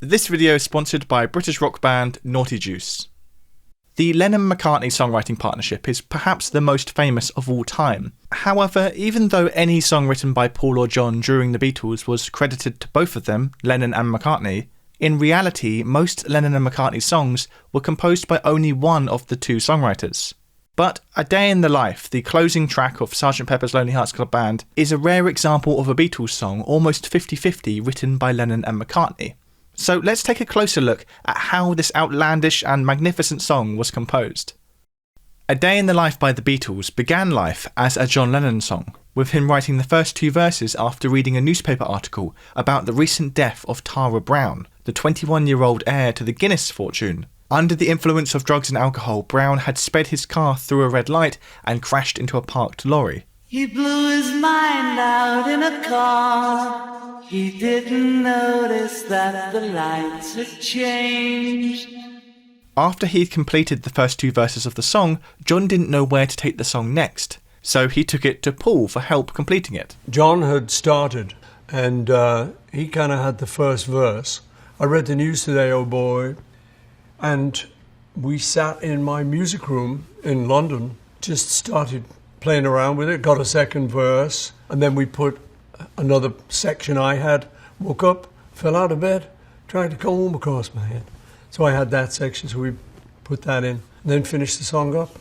This video is sponsored by British rock band Naughty Juice. The Lennon-McCartney songwriting partnership is perhaps the most famous of all time. However, even though any song written by Paul or John during the Beatles was credited to both of them, Lennon and McCartney, in reality most Lennon and McCartney songs were composed by only one of the two songwriters. But A Day in the Life, the closing track of Sgt. Pepper's Lonely Hearts Club Band, is a rare example of a Beatles song almost 50-50 written by Lennon and McCartney. So let's take a closer look at how this outlandish and magnificent song was composed. A Day in the Life by the Beatles began life as a John Lennon song, with him writing the first two verses after reading a newspaper article about the recent death of Tara Brown, the 21-year-old heir to the Guinness fortune. Under the influence of drugs and alcohol, Brown had sped his car through a red light and crashed into a parked lorry. He blew his mind out in a car. He didn't notice that the lights had changed. After he had completed the first two verses of the song, John didn't know where to take the song next, so he took it to Paul for help completing it. John had started, and he kind of had the first verse. I read the news today, oh boy, and we sat in my music room in London, just started playing around with it, got a second verse, and then we put another section I had, woke up, fell out of bed, tried to comb across my head. So I had that section, so we put that in, and then finished the song up.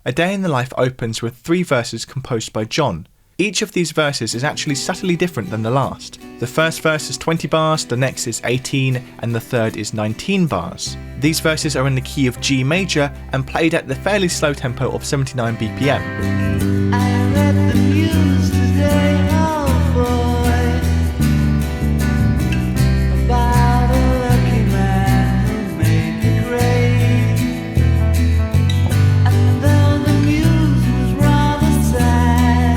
A Day in the Life opens with 3 verses composed by John. Each of these verses is actually subtly different than the last. The first verse is 20 bars, the next is 18, and the third is 19 bars. These verses are in the key of G major and played at the fairly slow tempo of 79 BPM. I read the news today, oh boy, about a lucky man who made the grade. And though the news was rather sad,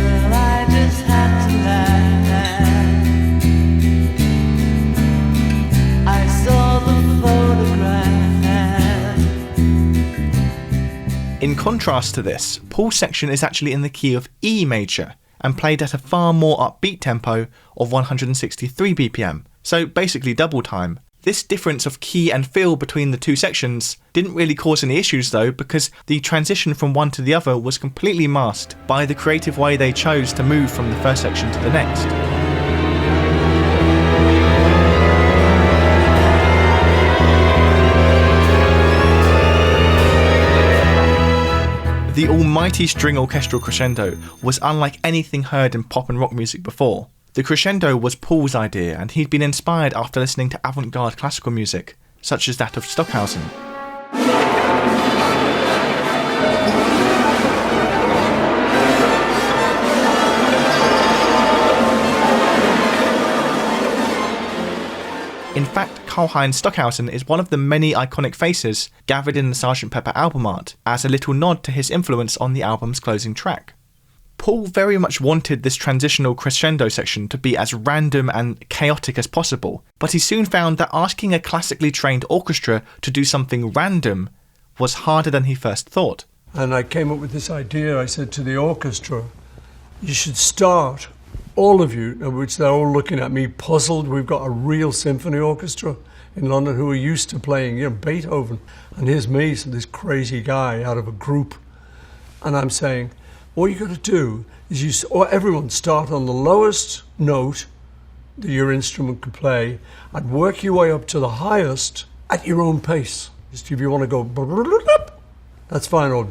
well, I just had to laugh. I saw the photograph. In contrast to this, Paul's section is actually in the key of E major and played at a far more upbeat tempo of 163 BPM, so basically double time. This difference of key and feel between the two sections didn't really cause any issues though, because the transition from one to the other was completely masked by the creative way they chose to move from the first section to the next. The almighty string orchestral crescendo was unlike anything heard in pop and rock music before. The crescendo was Paul's idea, and he'd been inspired after listening to avant-garde classical music, such as that of Stockhausen. In fact, Karlheinz Stockhausen is one of the many iconic faces gathered in the Sgt. Pepper album art, as a little nod to his influence on the album's closing track. Paul very much wanted this transitional crescendo section to be as random and chaotic as possible, but he soon found that asking a classically trained orchestra to do something random was harder than he first thought. And I came up with this idea. I said to the orchestra, you should start, all of you, which they're all looking at me puzzled. We've got a real symphony orchestra in London who are used to playing, Beethoven. And here's me, so this crazy guy out of a group. And I'm saying, all you got to do is everyone start on the lowest note that your instrument can play and work your way up to the highest at your own pace. Just if you want to go, that's fine. Or,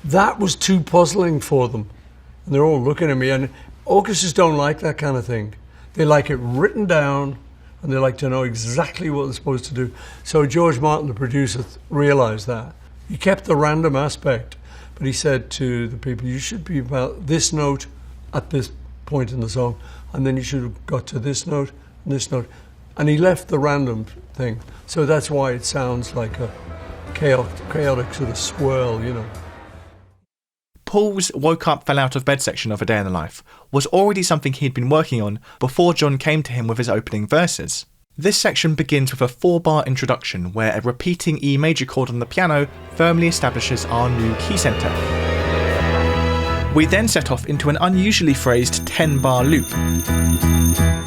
that was too puzzling for them. And they're all looking at me. And orchestras don't like that kind of thing. They like it written down, and they like to know exactly what they're supposed to do. So George Martin, the producer, realized that. He kept the random aspect, but he said to the people, you should be about this note at this point in the song, and then you should have got to this note and this note. And he left the random thing. So that's why it sounds like a chaotic sort of swirl, Paul's woke up, fell out of bed section of A Day in the Life was already something he'd been working on before John came to him with his opening verses. This section begins with a 4-bar introduction where a repeating E major chord on the piano firmly establishes our new key center. We then set off into an unusually phrased 10-bar loop.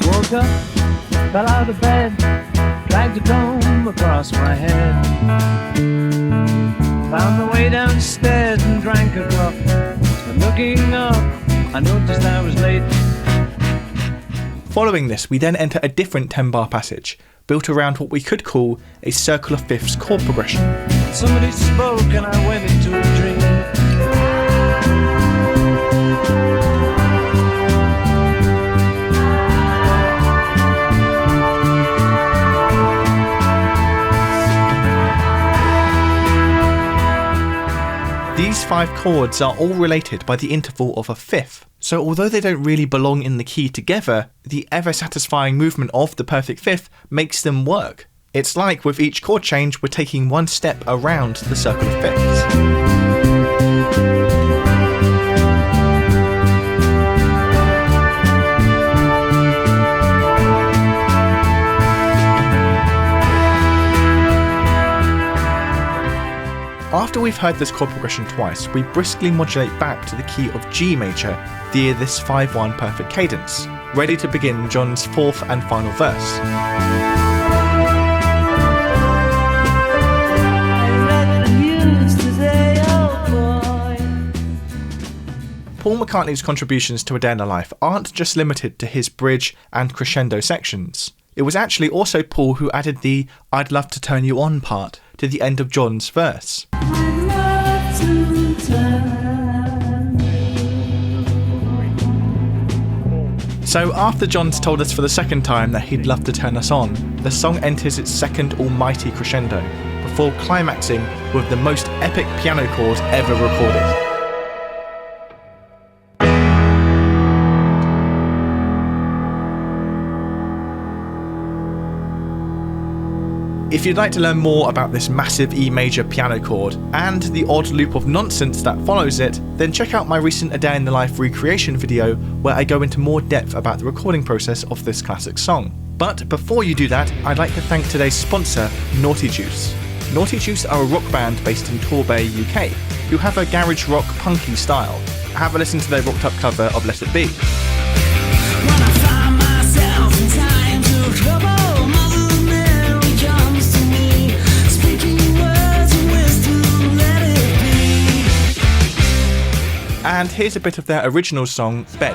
Woke up, fell out of bed, dragged a comb across my head. Found my way downstairs and drank a drop. And looking up, I noticed I was late. Following this, we then enter a different 10-bar passage, built around what we could call a circle of fifths chord progression. Somebody spoke and I went into a dream. These 5 chords are all related by the interval of a fifth, so although they don't really belong in the key together, the ever-satisfying movement of the perfect fifth makes them work. It's like with each chord change we're taking one step around the circle of fifths. After we've heard this chord progression twice, we briskly modulate back to the key of G major via this 5-1 perfect cadence, ready to begin John's 4th and final verse. Paul McCartney's contributions to A Day in the Life aren't just limited to his bridge and crescendo sections. It was actually also Paul who added the "I'd love to turn you on" part to the end of John's verse. So after John's told us for the second time that he'd love to turn us on, the song enters its second almighty crescendo, before climaxing with the most epic piano chord ever recorded. If you'd like to learn more about this massive E major piano chord and the odd loop of nonsense that follows it, then check out my recent A Day in the Life recreation video where I go into more depth about the recording process of this classic song. But before you do that, I'd like to thank today's sponsor, Naughty Juice. Naughty Juice are a rock band based in Torbay, UK, who have a garage rock punky style. Have a listen to their rocked up cover of Let It Be. When I find myself in times of trouble, and here's a bit of their original song, Bed.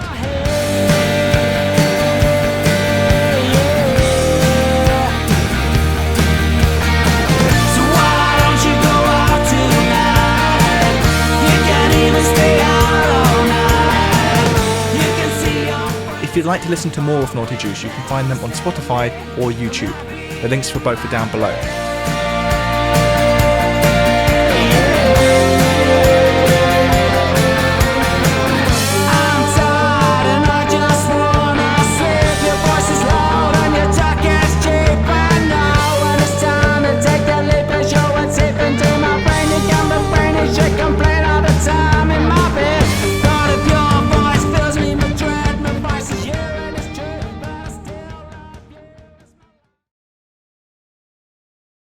If you'd like to listen to more of Naughty Juice, you can find them on Spotify or YouTube. The links for both are down below.